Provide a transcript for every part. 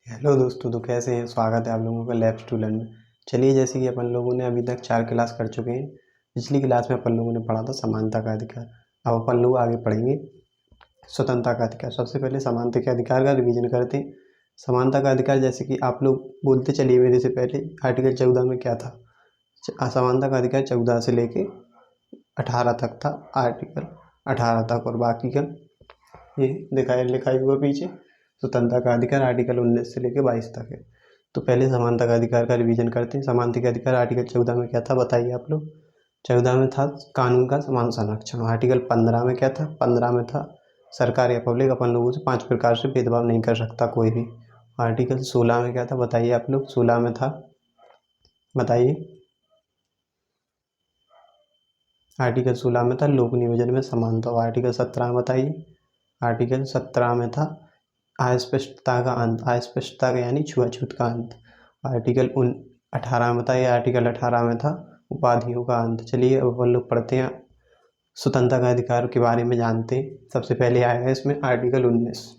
Hello दोस्तों, तो कैसे हैं। स्वागत है आप लोगों का लैब्स टू लर्न में। चलिए, जैसे कि अपन लोगों ने अभी तक 4 क्लास कर चुके हैं। पिछली क्लास में अपन लोगों ने पढ़ा था समानता का अधिकार। अब अपन लोग आगे पढ़ेंगे स्वतंत्रता का अधिकार। सबसे पहले समानता के अधिकार का रिवीजन करते हैं। समानता का अधिकार, जैसे कि आप लोग बोलते चलिए मेरे से पहले, आर्टिकल 14 में क्या था। समानता का अधिकार 14 से लेके 18 तक था। आर्टिकल 18 तक, और बाकी का ये लिखाई हुआ पीछे स्वतंत्रता का अधिकार आर्टिकल 19 से लेकर 22 तक है। तो पहले समानता का अधिकार का रिवीजन करते हैं। समानता का अधिकार आर्टिकल 14 में क्या था, बताइए आप लोग। 14 में था कानून का समान संरक्षण। आर्टिकल 15 में क्या था, 15 में था सरकार या पब्लिक अपन लोगों से 5 प्रकार से भेदभाव नहीं कर सकता कोई भी। आर्टिकल 16 में क्या था, बताइए आप लोग। 16 में था, बताइए। आर्टिकल 16 में था लोक नियोजन में समानता। आर्टिकल 17 में बताइए। आर्टिकल 17 में था अस्पष्टता का अंत। अस्पष्टता का यानी छुआछूत का अंत। आर्टिकल 18 में था, ये आर्टिकल 18 में था उपाधियों का अंत। चलिए अब अपन लोग पढ़ते हैं, स्वतंत्रता का अधिकार के बारे में जानते हैं। सबसे पहले आया है इसमें आर्टिकल 19।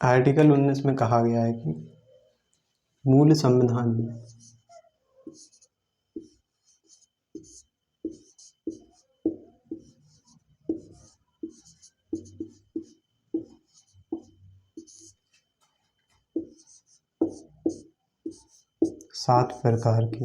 आर्टिकल 19 में कहा गया है कि मूल संविधान में 7 प्रकार की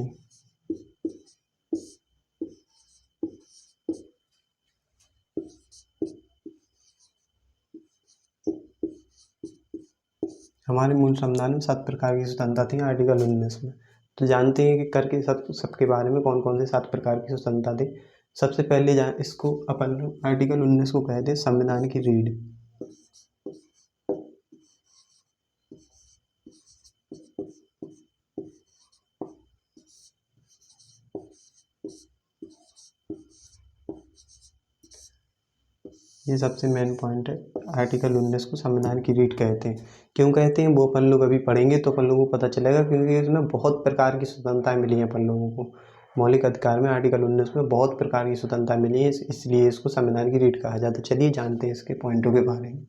हमारे मूल संविधान में 7 प्रकार की स्वतंत्रता थी आर्टिकल 19 में। तो जानते हैं कि करके सबके बारे में कौन कौन से 7 प्रकार की स्वतंत्रता थी। सबसे पहले इसको अपन लोग आर्टिकल 19 को कहते हैं संविधान की रीढ़। ये सबसे मेन पॉइंट है। आर्टिकल 19 को संविधान की रीढ़ कहते हैं। क्यों कहते हैं वो अपन लोग अभी पढ़ेंगे तो अपन लोगों को पता चलेगा, क्योंकि इसमें बहुत प्रकार की स्वतंत्रताएं मिली हैं अपन लोगों को। मौलिक अधिकार में आर्टिकल 19 में बहुत प्रकार की स्वतंत्रता मिली है, इसलिए इसको संविधान की रीढ़ कहा जाता है। चलिए जानते हैं इसके पॉइंटों के बारे में।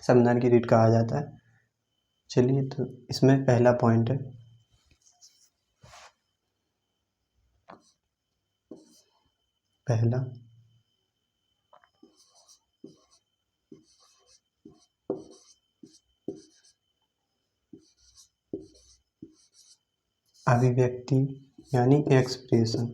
संविधान की रीढ़ कहा जाता है। चलिए, तो इसमें पहला पॉइंट है, पहला अभिव्यक्ति यानी एक्सप्रेशन।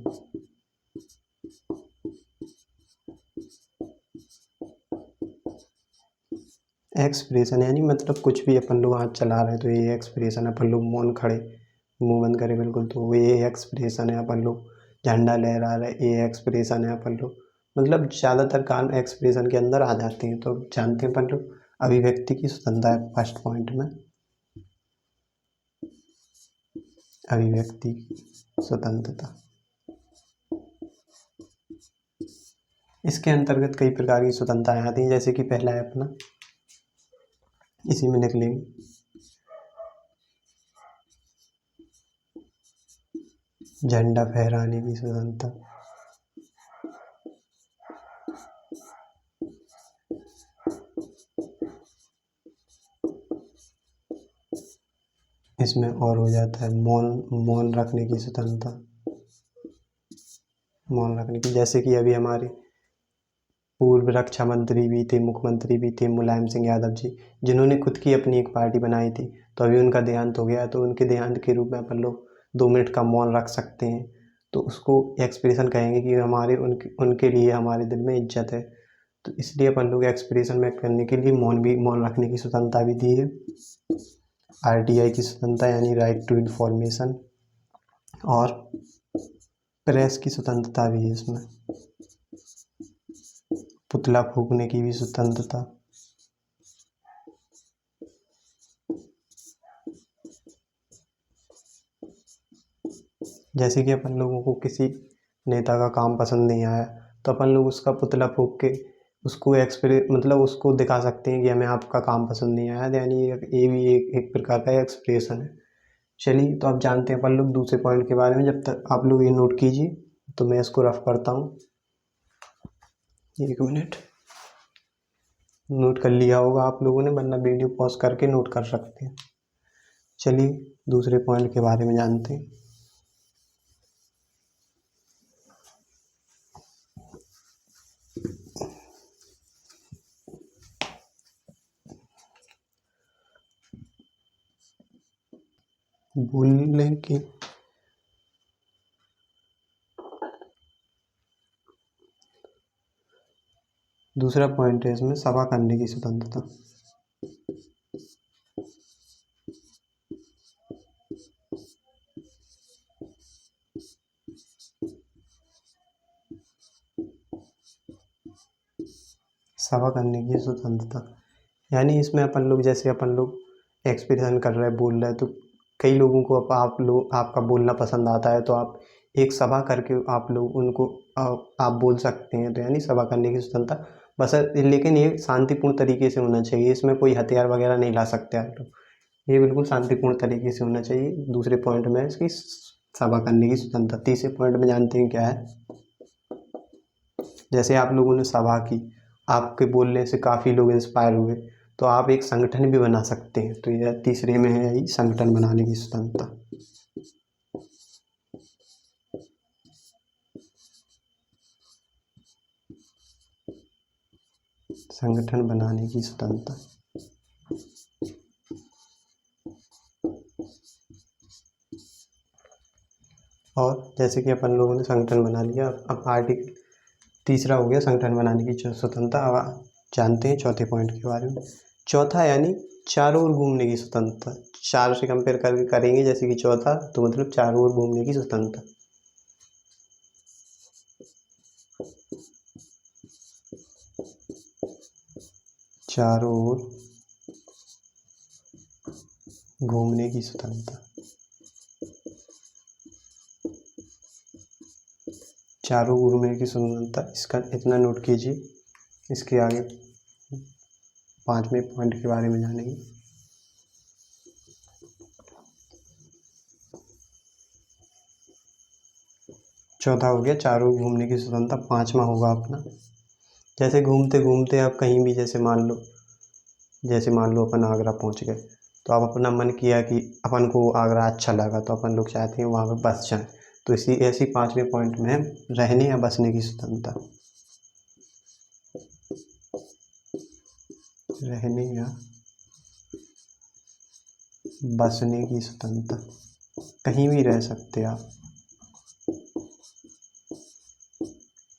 एक्सप्रेशन यानी मतलब कुछ भी अपन लोग हाथ चला रहे हैं तो ये एक्सप्रेशन है। अपन लोग मौन खड़े, मुंह बंद करे बिल्कुल, तो ये एक्सप्रेशन है। अपन लोग झंडा लहरा रहे, ये एक्सप्रेशन है। अपन लोग मतलब ज़्यादातर काम एक्सप्रेशन के अंदर आ जाते हैं। तो जानते हैं अपन लोग अभिव्यक्ति की स्वतंत्रता है फर्स्ट पॉइंट में। अभिव्यक्ति स्वतंत्रता, इसके अंतर्गत कई प्रकार की स्वतंत्रताएं आती हैं। जैसे कि पहला है अपना, इसी में लिख लेंगे, झंडा फहराने की स्वतंत्रता। इसमें और हो जाता है मौन, मौन रखने की स्वतंत्रता। मौन रखने की, जैसे कि अभी हमारे पूर्व रक्षा मंत्री भी थे, मुख्यमंत्री भी थे, मुलायम सिंह यादव जी, जिन्होंने खुद की अपनी एक पार्टी बनाई थी। तो अभी उनका देहांत हो गया, तो उनके देहांत के रूप में अपन लोग 2 मिनट का मौन रख सकते हैं। तो उसको एक्सप्रेशन कहेंगे कि हमारे उनके लिए हमारे दिल में इज्जत है। तो इसलिए अपन लोग एक्सप्रेशन व्यक्त करने के लिए मौन रखने की स्वतंत्रता भी दी है। आरटीआई की स्वतंत्रता यानी राइट टू इंफॉर्मेशन, और प्रेस की स्वतंत्रता भी है इसमें। पुतला फूकने की भी स्वतंत्रता। जैसे कि अपन लोगों को किसी नेता का काम पसंद नहीं आया, तो अपन लोग उसका पुतला फूक के उसको मतलब उसको दिखा सकते हैं कि हमें आपका काम पसंद नहीं आया। यानी ये भी एक प्रकार का एक्सप्रेशन है। चलिए तो आप जानते हैं अपन लोग दूसरे पॉइंट के बारे में। जब तक आप लोग ये नोट कीजिए तो मैं इसको रफ करता हूँ। 1 मिनट। नोट कर लिया होगा आप लोगों ने, वरना वीडियो पॉज करके नोट कर सकते हैं। चलिए दूसरे पॉइंट के बारे में जानते हैं। बोलने की दूसरा पॉइंट है इसमें सभा करने की स्वतंत्रता। सभा करने की स्वतंत्रता यानी इसमें अपन लोग, जैसे अपन लोग एक्सप्रेशन कर रहे हैं, बोल रहे हैं, तो कई लोगों को आप लोग आपका बोलना पसंद आता है तो आप एक सभा करके आप लोग उनको आप बोल सकते हैं। तो यानी सभा करने की स्वतंत्रता बस, लेकिन ये शांतिपूर्ण तरीके से होना चाहिए। इसमें कोई हथियार वगैरह नहीं ला सकते आप लोग। ये बिल्कुल शांतिपूर्ण तरीके से होना चाहिए। दूसरे पॉइंट में इसकी सभा करने की स्वतंत्रता। तीसरे पॉइंट में जानते हैं क्या है। जैसे आप लोगों ने सभा की, आपके बोलने से काफ़ी लोग इंस्पायर हुए, तो आप एक संगठन भी बना सकते हैं। तो यह तीसरे में है यही, संगठन बनाने की स्वतंत्रता। संगठन बनाने की स्वतंत्रता। और जैसे कि अपन लोगों ने संगठन बना लिया, अब आर्टिकल तीसरा हो गया संगठन बनाने की स्वतंत्रता। अब जानते हैं चौथे पॉइंट के बारे में। चौथा यानी चारों ओर घूमने की स्वतंत्रता। चार से कंपेयर करके करेंगे, जैसे कि चौथा तो मतलब चारों ओर घूमने की स्वतंत्रता। चारों ओर घूमने की स्वतंत्रता। चारों ओर घूमने की स्वतंत्रता, इसका इतना नोट कीजिए। इसके आगे पांचवें पॉइंट के बारे में जानेंगे। चौथा हो गया चारों ओर घूमने की स्वतंत्रता। पांचवा होगा अपना, जैसे घूमते घूमते आप कहीं भी, जैसे मान लो अपन आगरा पहुंच गए, तो आप अपना मन किया कि अपन को आगरा अच्छा लगा, तो अपन लोग चाहते हैं वहाँ पे बस जाएं। तो इसी ऐसी पांचवें पॉइंट में है रहने या बसने की स्वतंत्रता। रहने या बसने की स्वतंत्रता, कहीं भी रह सकते आप।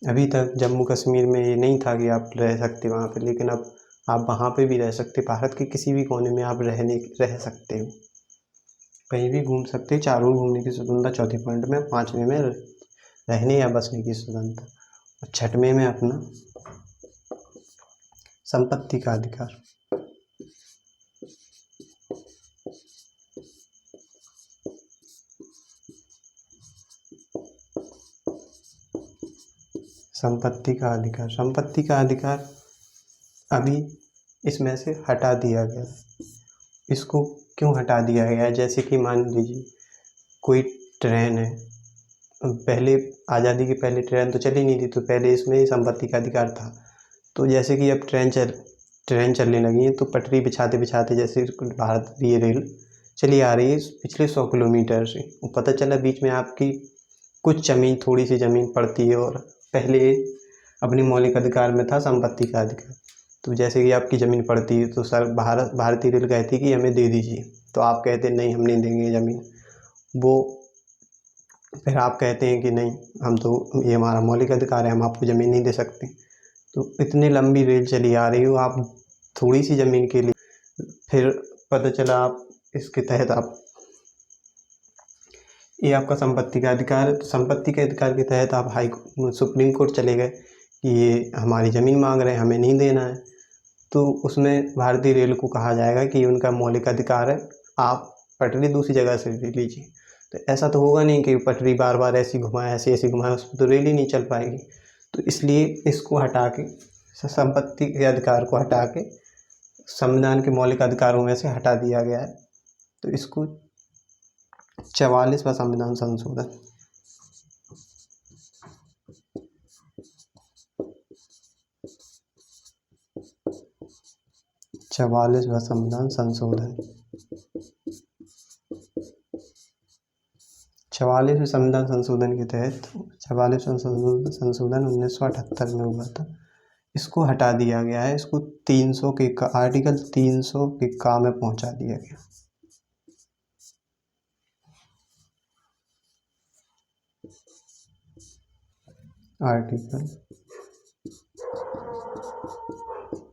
अभी तक जम्मू कश्मीर में ये नहीं था कि आप रह सकते वहाँ पे, लेकिन अब आप वहाँ पे भी रह सकते। भारत के किसी भी कोने में आप रह सकते हो, कहीं भी घूम सकते हैं। चारों ओर घूमने की स्वतंत्रता चौथे पॉइंट में। पांचवें में रहने या बसने की स्वतंत्रता। और छठवें में अपना संपत्ति का अधिकार। संपत्ति का अधिकार। संपत्ति का अधिकार अभी इसमें से हटा दिया गया। इसको क्यों हटा दिया गया है? जैसे कि मान लीजिए कोई ट्रेन है, पहले आज़ादी के पहले ट्रेन तो चली नहीं थी, तो पहले इसमें संपत्ति का अधिकार था। तो जैसे कि अब ट्रेन चलने लगी है, तो पटरी बिछाते बिछाते, जैसे भारतीय रेल चली आ रही है पिछले 100 किलोमीटर से, और पता चला बीच में आपकी कुछ ज़मीन, थोड़ी सी ज़मीन पड़ती है, और पहले अपने मौलिक अधिकार में था संपत्ति का अधिकार। तो जैसे कि आपकी ज़मीन पड़ती है, तो भारतीय रेल कहती है कि हमें दे दीजिए, तो आप कहते हैं नहीं हम नहीं देंगे ज़मीन। वो फिर आप कहते हैं कि नहीं, हम तो, ये हमारा मौलिक अधिकार है, हम आपको ज़मीन नहीं दे सकते। तो इतनी लंबी रेल चली आ रही हो, आप थोड़ी सी ज़मीन के लिए, फिर पता चला आप इसके तहत आप, ये आपका संपत्ति का अधिकार है, तो संपत्ति के अधिकार के तहत आप सुप्रीम कोर्ट चले गए कि ये हमारी ज़मीन मांग रहे हैं, हमें नहीं देना है। तो उसमें भारतीय रेल को कहा जाएगा कि उनका मौलिक अधिकार है, आप पटरी दूसरी जगह से ले लीजिए। तो ऐसा तो होगा नहीं कि पटरी बार बार ऐसी घुमाए, ऐसी ऐसी घुमाए, उस पर तो रेल ही नहीं चल पाएगी। तो इसलिए इसको हटा के, संपत्ति के अधिकार को हटा के संविधान के मौलिक अधिकारों में से हटा दिया गया है। तो इसको 44वां संविधान संशोधन। 44वां संविधान संशोधन। 44वें संविधान संशोधन के तहत 44वां संशोधन 1978 में हुआ था। इसको हटा दिया गया है, इसको 300 के आर्टिकल 300 के का में पहुंचा दिया गया।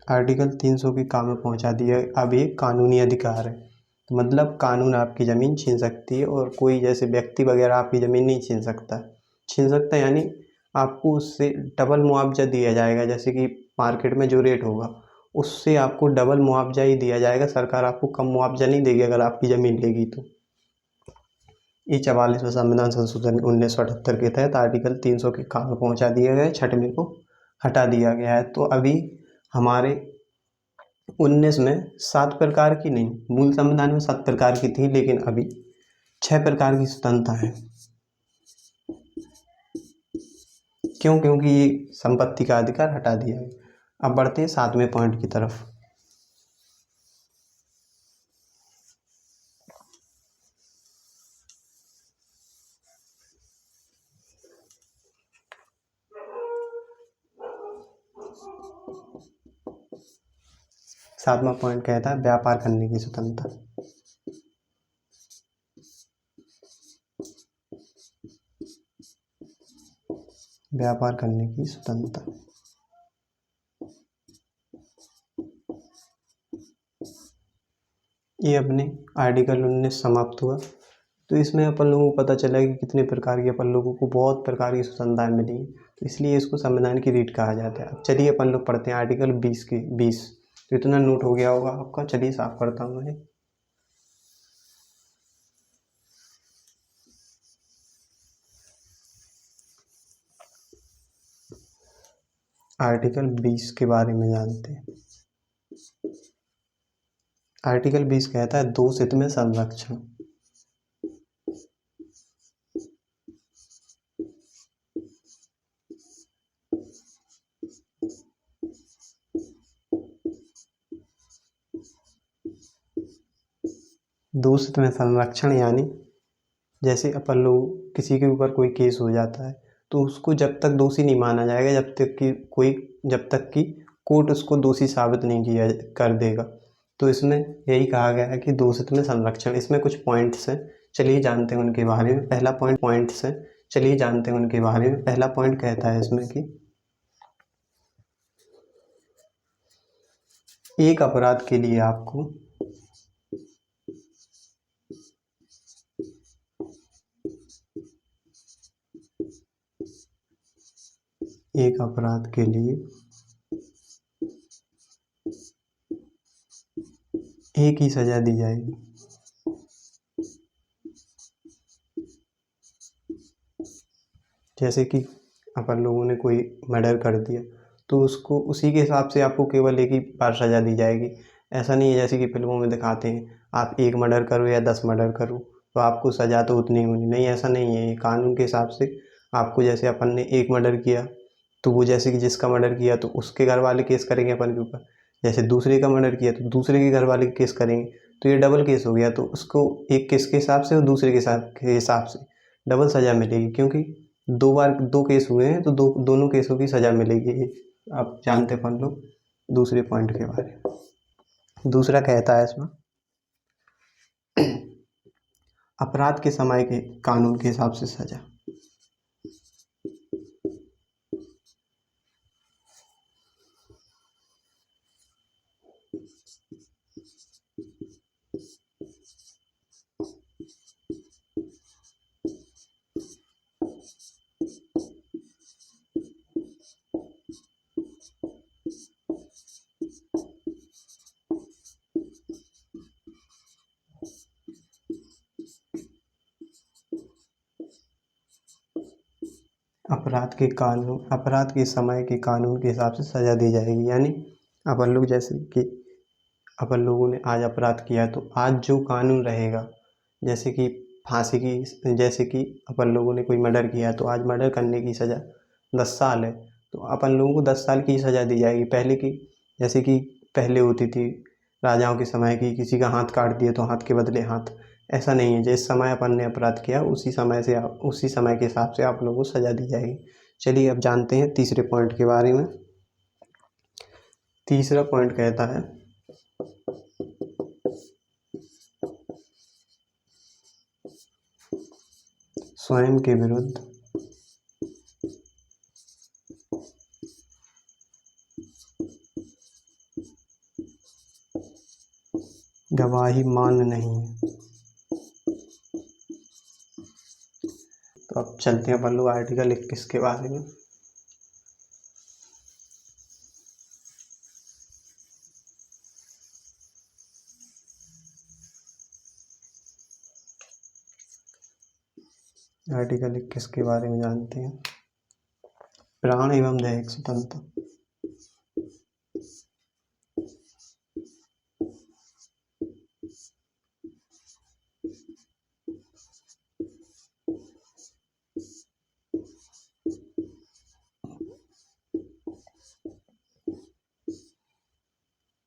आर्टिकल 300 के काम में पहुंचा दिया। अब ये कानूनी अधिकार है, तो मतलब कानून आपकी ज़मीन छीन सकती है और कोई जैसे व्यक्ति वगैरह आपकी ज़मीन नहीं छीन सकता यानी आपको उससे डबल मुआवजा दिया जाएगा। जैसे कि मार्केट में जो रेट होगा उससे आपको डबल मुआवजा ही दिया जाएगा। सरकार आपको कम मुआवजा नहीं देगी अगर आपकी ज़मीन लेगी तो। ये 44वां संविधान संशोधन 1978 के तहत आर्टिकल 300 के काम में पहुंचा दिया गया है, 6वें को हटा दिया गया है। तो अभी हमारे 19 में 7 प्रकार की नहीं, मूल संविधान में 7 प्रकार की थी, लेकिन अभी 6 प्रकार की स्वतंत्रता है। क्यों? क्योंकि ये संपत्ति का अधिकार हटा दिया है। अब बढ़ते हैं 7वें पॉइंट की तरफ। सातवां पॉइंट कहता है व्यापार करने की स्वतंत्रता। व्यापार करने की स्वतंत्रता। ये अपने आर्टिकल 19 समाप्त हुआ। तो इसमें अपन लोगों को पता चला कि कितने प्रकार की अपन लोगों को बहुत प्रकार की स्वतंत्रताएं मिली, तो इसलिए इसको संविधान की रीढ़ कहा जाता है। अब चलिए अपन लोग पढ़ते हैं आर्टिकल 20। तो इतना नोट हो गया होगा आपका। चलिए साफ करता हूँ मैं। आर्टिकल 20 के बारे में जानते हैं। आर्टिकल 20 कहता है दो हित में संरक्षण। दो हित में संरक्षण यानी जैसे अपन लोग किसी के ऊपर कोई केस हो जाता है तो उसको जब तक दोषी नहीं माना जाएगा जब तक कि कोर्ट उसको दोषी साबित नहीं किया कर देगा। तो इसमें यही कहा गया है कि दो हित में संरक्षण। इसमें कुछ पॉइंट्स हैं, चलिए जानते हैं उनके बारे में। पहला पॉइंट कहता है इसमें कि एक अपराध के लिए आपको एक ही सजा दी जाएगी। जैसे कि अपन लोगों ने कोई मर्डर कर दिया तो उसको उसी के हिसाब से आपको केवल एक ही बार सजा दी जाएगी। ऐसा नहीं है जैसे कि फिल्मों में दिखाते हैं आप 1 मर्डर करो या 10 मर्डर करो तो आपको सजा तो उतनी होनी नहीं। ऐसा नहीं है, ये कानून के हिसाब से आपको जैसे अपन ने 1 मर्डर किया तो वो जैसे कि जिसका मर्डर किया तो उसके घर वाले केस करेंगे अपन के ऊपर। जैसे दूसरे का मर्डर किया तो दूसरे के घर वाले केस करेंगे। तो ये डबल केस हो गया, तो उसको एक केस के हिसाब से और दूसरे के हिसाब से डबल सजा मिलेगी। क्योंकि 2 बार 2 केस हुए हैं तो दोनों केसों की सजा मिलेगी। आप जानते अपन लोग दूसरे पॉइंट के बारे में। दूसरा कहता है इसमें अपराध के समय के कानून के हिसाब से सजा। अपराध के समय के कानून के हिसाब से सजा दी जाएगी। यानी अपन लोग जैसे कि अपन लोगों ने आज अपराध किया तो आज जो कानून रहेगा, जैसे कि फांसी की, जैसे कि अपन लोगों ने कोई मर्डर किया है तो आज मर्डर करने की सज़ा 10 साल है, तो अपन लोगों को 10 साल की सज़ा दी जाएगी। पहले की, जैसे कि पहले होती थी राजाओं के समय की, किसी का हाथ काट दिए तो हाथ के बदले हाथ, ऐसा नहीं है। जिस समय अपन ने अपराध किया उसी समय के हिसाब से आप लोगों को सज़ा दी जाएगी। चलिए अब जानते हैं तीसरे पॉइंट के बारे में। तीसरा पॉइंट कहता है स्वयं के विरुद्ध गवाही मान्य नहीं है। तो अब चलते हैं अपन लोग आर्टिकल 21 के बारे में। आर्टिकल 21 के बारे में जानते हैं। प्राण एवं दैहिक स्वतंत्रता।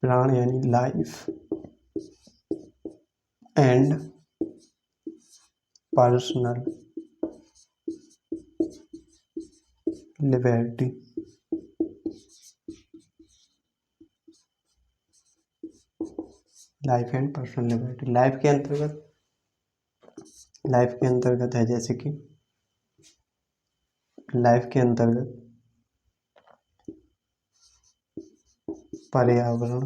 प्राण यानी life and personal liberty. Life and personal liberty. Life के अंतर्गत है, जैसे कि लाइफ के अंतर्गत पर्यावरण,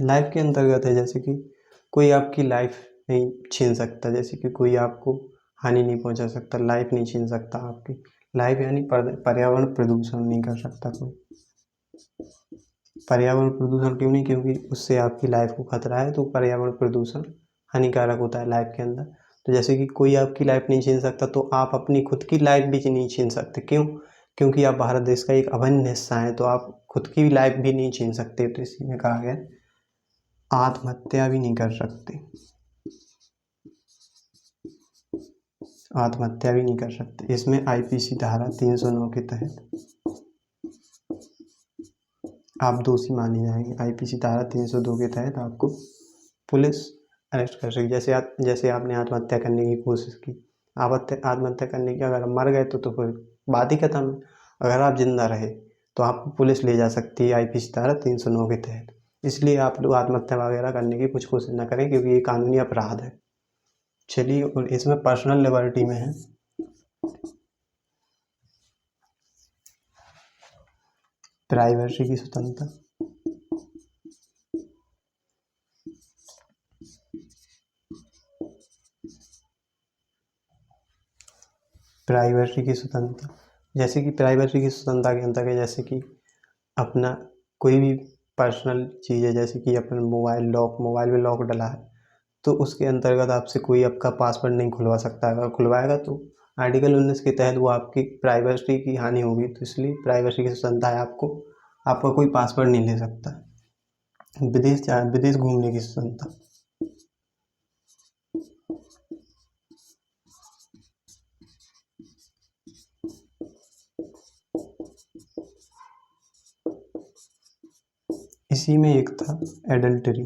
लाइफ के अंतर्गत है जैसे कि कोई आपकी लाइफ नहीं छीन सकता, जैसे कि कोई आपको हानि नहीं पहुंचा सकता, लाइफ नहीं छीन सकता आपकी। लाइफ यानी पर्यावरण प्रदूषण नहीं कर सकता कोई। पर्यावरण प्रदूषण क्यों नहीं? क्योंकि उससे आपकी लाइफ को खतरा है, तो पर्यावरण प्रदूषण हानिकारक होता है लाइफ के अंदर। तो जैसे कि कोई आपकी लाइफ नहीं छीन सकता, तो आप अपनी खुद की लाइफ भी नहीं छीन सकते। क्यों? क्योंकि आप भारत देश का एक अभिन्न हिस्सा हैं, तो आप खुद की लाइफ भी नहीं छीन सकते। तो इसी में कहा गया आत्महत्या भी नहीं कर सकते, आत्महत्या भी नहीं कर सकते। इसमें आईपीसी धारा 309 के तहत आप दोषी माने जाएंगे। आईपीसी धारा 302 के तहत आपको पुलिस अरेस्ट कर सकेगी। जैसे आपने आत्महत्या करने की कोशिश की, आत्महत्या करने की, अगर मर गए तो फिर बात ही खत्म है। अगर आप जिंदा रहे तो आपको पुलिस ले जा सकती है आईपीसी धारा 309 के तहत। इसलिए आप लोग आत्महत्या वगैरह करने की कुछ कोशिश न करें, क्योंकि ये कानूनी अपराध है। चलिए, और इसमें पर्सनल लिबर्टी में है प्राइवेसी की स्वतंत्रता। प्राइवेसी की स्वतंत्रता, जैसे कि प्राइवेसी की स्वतंत्रता के अंतर्गत, जैसे कि अपना कोई भी पर्सनल चीज़ है, जैसे कि अपना मोबाइल में लॉक डला है, तो उसके अंतर्गत आपसे कोई आपका पासवर्ड नहीं खुलवा सकता। अगर खुलवाएगा तो आर्टिकल 19 के तहत वो आपकी प्राइवेसी की हानि होगी। तो इसलिए प्राइवेसी की स्वतंत्रता है, आपका कोई पासवर्ड नहीं ले सकता। विदेश घूमने की स्वतंत्रता। इसी में एक था एडल्टरी।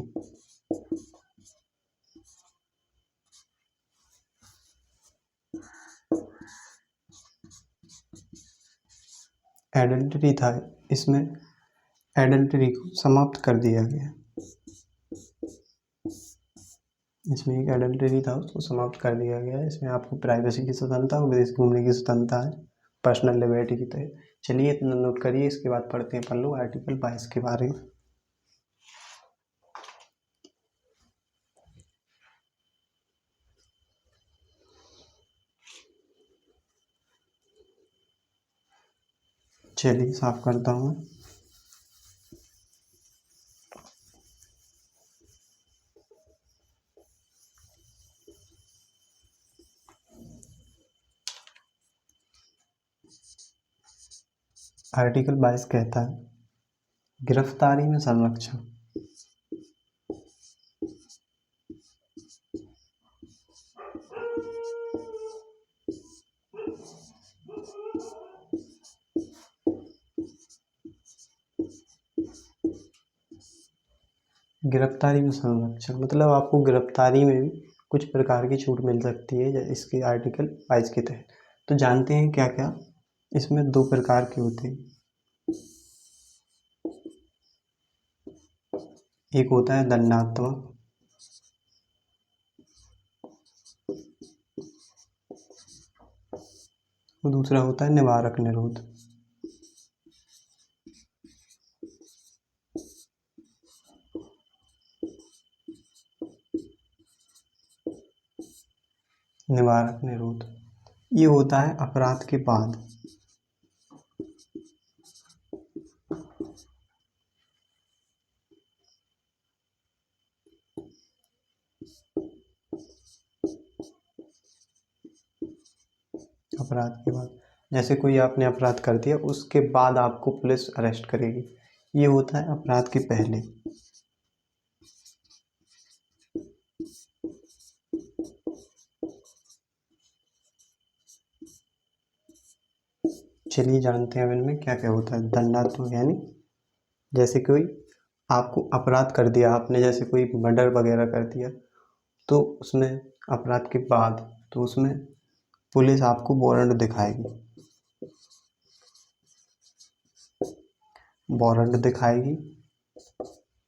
एडल्टरी था, इसमें एडल्टरी को समाप्त कर दिया गया। इसमें एक एडल्टरी था, उसको समाप्त कर दिया गया है। इसमें आपको प्राइवेसी की स्वतंत्रता और विदेश घूमने की स्वतंत्रता है पर्सनल लिबर्टी की तहत। चलिए, इतना नोट करिए। इसके बाद पढ़ते हैं अपन लोग आर्टिकल 22 के बारे में। चलिए, साफ करता हूँ। आर्टिकल 22 कहता है गिरफ्तारी में संरक्षण। गिरफ्तारी में संरक्षण मतलब आपको गिरफ्तारी में भी कुछ प्रकार की छूट मिल सकती है इसके आर्टिकल 22 के तहत। तो जानते हैं क्या क्या इसमें दो प्रकार के होते हैं। एक होता है दंडात्मक और दूसरा होता है निवारक निरोध। निवारक निरोध ये होता है अपराध के बाद। अपराध के बाद जैसे कोई आपने अपराध कर दिया उसके बाद आपको पुलिस अरेस्ट करेगी, ये होता है अपराध के पहले। चलिए जानते हैं अब इनमें क्या क्या होता है। दंडात्मक यानी जैसे कोई आपको अपराध कर दिया आपने, जैसे कोई मर्डर वगैरह कर दिया, तो उसमें अपराध के बाद तो उसमें पुलिस आपको वारंट दिखाएगी। वारंट दिखाएगी,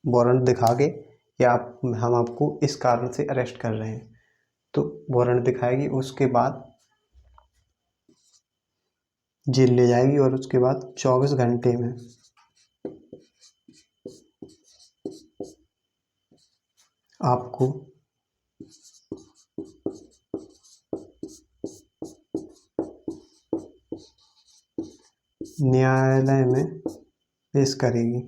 वारंट दिखा के कि आप हम आपको इस कारण से अरेस्ट कर रहे हैं, तो वारंट दिखाएगी। उसके बाद जेल ले जाएगी और उसके बाद 24 घंटे में आपको न्यायालय में पेश करेगी।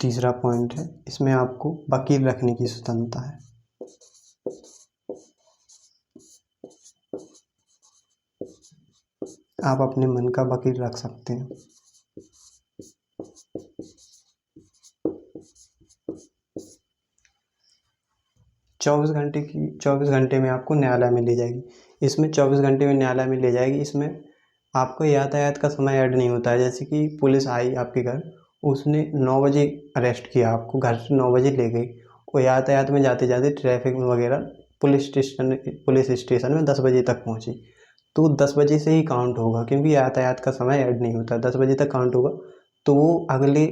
तीसरा पॉइंट है इसमें आपको वकील रखने की स्वतंत्रता है। आप अपने मन का वकील रख सकते हैं। चौबीस घंटे में आपको न्यायालय में ले जाएगी। इसमें 24 घंटे में न्यायालय में ले जाएगी, इसमें आपको यातायात का समय ऐड नहीं होता है। जैसे कि पुलिस आई आपके घर, उसने 9 बजे अरेस्ट किया, आपको घर से 9 बजे ले गई, वो यातायात में जाते जाते ट्रैफिक में वगैरह पुलिस स्टेशन में 10 बजे तक पहुंची, तो 10 बजे से ही काउंट होगा, क्योंकि यातायात का समय ऐड नहीं होता, 10 बजे तक काउंट होगा। तो वो अगले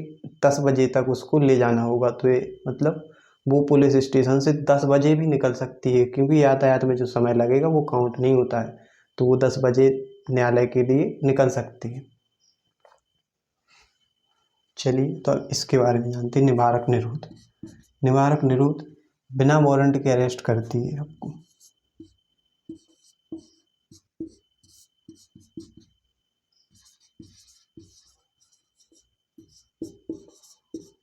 10 बजे तक उसको ले जाना होगा, तो ये मतलब वो पुलिस स्टेशन से 10 बजे भी निकल सकती है, क्योंकि यातायात में जो समय लगेगा वो काउंट नहीं होता है। तो वो 10 बजे न्यायालय के लिए निकल सकती है। चलिए तो इसके बारे में जानते हैं। निवारक निरोध। निवारक निरोध बिना वारंट के अरेस्ट करती है आपको।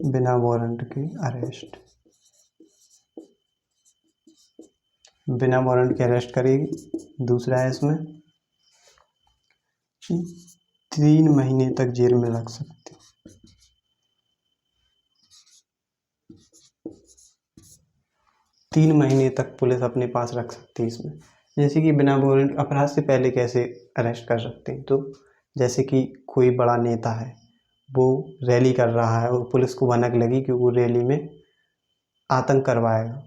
बिना वारंट के अरेस्ट, बिना वारंट के अरेस्ट करेगी। दूसरा है इसमें 3 महीने तक जेल में रख सकती। 3 महीने तक पुलिस अपने पास रख सकती है इसमें। जैसे कि बिना वारंट अपराध से पहले कैसे अरेस्ट कर सकते हैं, तो जैसे कि कोई बड़ा नेता है, वो रैली कर रहा है और पुलिस को भनक लगी कि वो रैली में आतंक करवाएगा,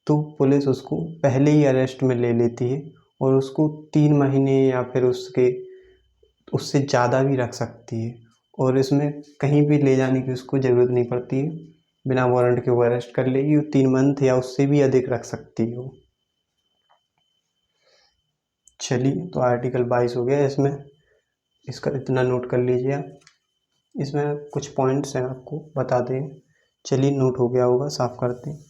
तो पुलिस उसको पहले ही अरेस्ट में ले लेती है और उसको 3 महीने या फिर उससे ज़्यादा भी रख सकती है। और इसमें कहीं भी ले जाने की उसको ज़रूरत नहीं पड़ती है, बिना वारंट के वो अरेस्ट कर लेगी। वो 3 मंथ या उससे भी अधिक रख सकती है वो। चलिए तो आर्टिकल 22 हो गया। इसमें इसका इतना नोट कर लीजिए आप। इसमें कुछ पॉइंट्स हैं आपको बता दें। चलिए नोट हो गया होगा, साफ करते हैं।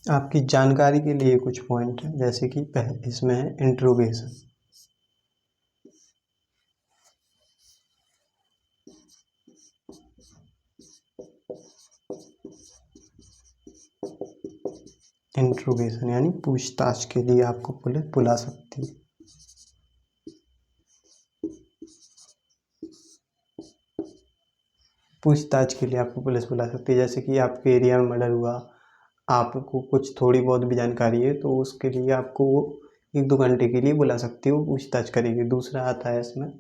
आपकी जानकारी के लिए कुछ पॉइंट है, जैसे कि पहले इसमें है इंट्रोगेशन। इंट्रोगेशन यानी पूछताछ के लिए आपको पुलिस बुला सकती है। पूछताछ के लिए आपको पुलिस बुला सकती है, जैसे कि आपके एरिया में मर्डर हुआ, आपको कुछ थोड़ी बहुत भी जानकारी है तो उसके लिए आपको वो 1-2 घंटे के लिए बुला सकती हो, पूछताछ करेगी। दूसरा आता है इसमें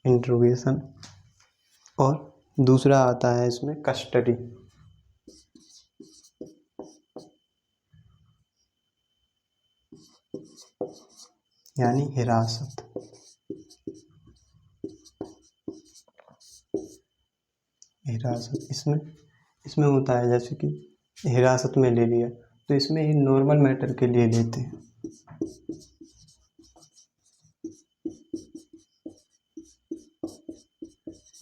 इंट्रोगेशन और दूसरा आता है इसमें कस्टडी। यानी हिरासत। हिरासत इसमें होता है जैसे कि हिरासत में ले लिया तो इसमें ही नॉर्मल मैटर के लिए लेते हैं।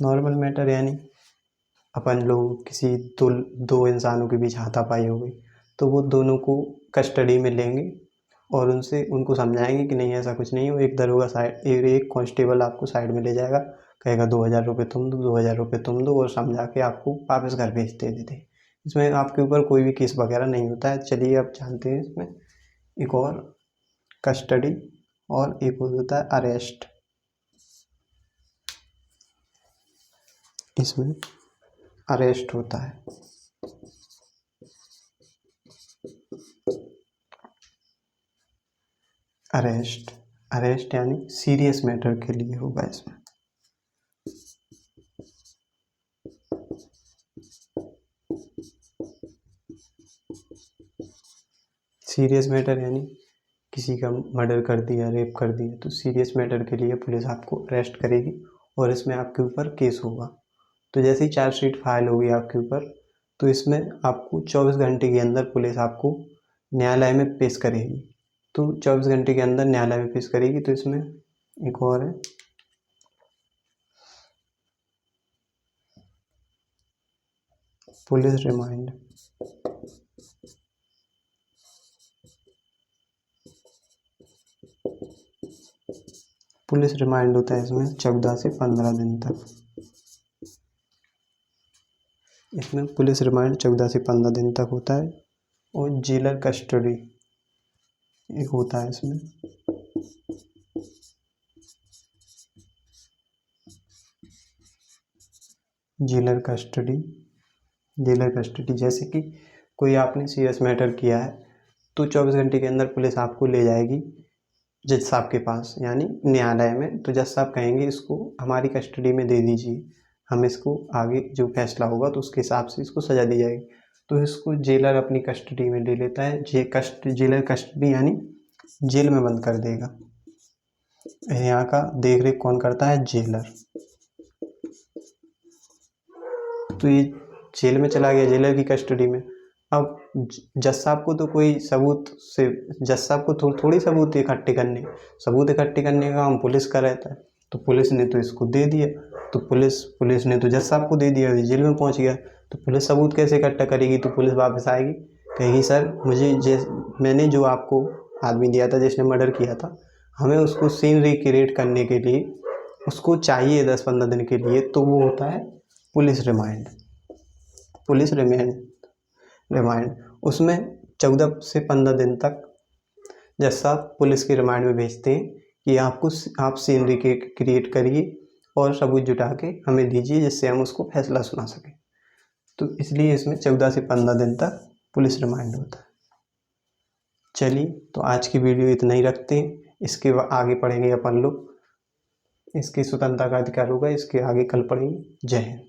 नॉर्मल मैटर यानी अपन लोग किसी दो इंसानों के बीच हाथापाई हो गई तो वो दोनों को कस्टडी में लेंगे और उनको समझाएंगे कि नहीं ऐसा कुछ नहीं हो। एक दरोगा साइड एक कांस्टेबल आपको साइड में ले जाएगा, कहेगा 2000 रुपये तुम दो, 2000 रुपये तुम दो और समझा के आपको वापस घर भेज देते। इसमें आपके ऊपर कोई भी केस वगैरह नहीं होता है। चलिए अब जानते हैं इसमें एक और कस्टडी और एक होता है अरेस्ट। इसमें अरेस्ट होता है। अरेस्ट यानी सीरियस मैटर के लिए होगा। इसमें सीरियस मैटर यानी किसी का मर्डर कर दिया, रेप कर दिया तो सीरियस मैटर के लिए पुलिस आपको अरेस्ट करेगी और इसमें आपके ऊपर केस होगा। तो जैसे ही चार्जशीट फाइल होगी आपके ऊपर तो इसमें आपको 24 घंटे के अंदर पुलिस आपको न्यायालय में पेश करेगी। तो 24 घंटे के अंदर न्यायालय में पेश करेगी। तो इसमें एक और है पुलिस रिमांड। पुलिस रिमांड होता है इसमें 14 से 15 दिन तक। इसमें पुलिस रिमांड 14 से 15 दिन तक होता है। और जेलर कस्टडी एक होता है इसमें। जेलर कस्टडी जैसे कि कोई आपने सीरियस मैटर किया है तो 24 घंटे के अंदर पुलिस आपको ले जाएगी जज साहब के पास यानी न्यायालय में। तो जज साहब कहेंगे इसको हमारी कस्टडी में दे दीजिए, हम इसको आगे जो फैसला होगा तो उसके हिसाब से इसको सज़ा दी जाएगी। तो इसको जेलर अपनी कस्टडी में ले लेता है। जेलर कस्टडी यानी जेल में बंद कर देगा। यहाँ का देख रेख कौन करता है? जेलर। तो ये जेल में चला गया, जेलर की कस्टडी में। अब जज साहब को तो कोई सबूत से जज साहब को थोड़ी सबूत इकट्ठे करने का काम पुलिस का रहता है। तो पुलिस ने तो इसको दे दिया, तो पुलिस ने तो जज साहब को दे दिया, जेल में पहुंच गया। तो पुलिस सबूत कैसे इकट्ठा करेगी? तो पुलिस वापस आएगी, कहेगी सर मैंने जो आपको आदमी दिया था जिसने मर्डर किया था, हमें उसको सीन रिक्रिएट करने के लिए उसको चाहिए 10-15 दिन के लिए। तो वो होता है पुलिस रिमांड। उसमें 14 से 15 दिन तक जज साहब पुलिस के रिमांड में भेजते हैं कि आप सीन रिक्रिएट करिए और सबूत जुटा के हमें दीजिए जिससे हम उसको फैसला सुना सकें। तो इसलिए इसमें 14 से 15 दिन तक पुलिस रिमांड होता है। चलिए तो आज की वीडियो इतना ही रखते हैं। इसके आगे पढ़ेंगे अपन लोग इसके स्वतंत्रता का अधिकार होगा, इसके आगे कल पढ़ेंगे। जय हिंद।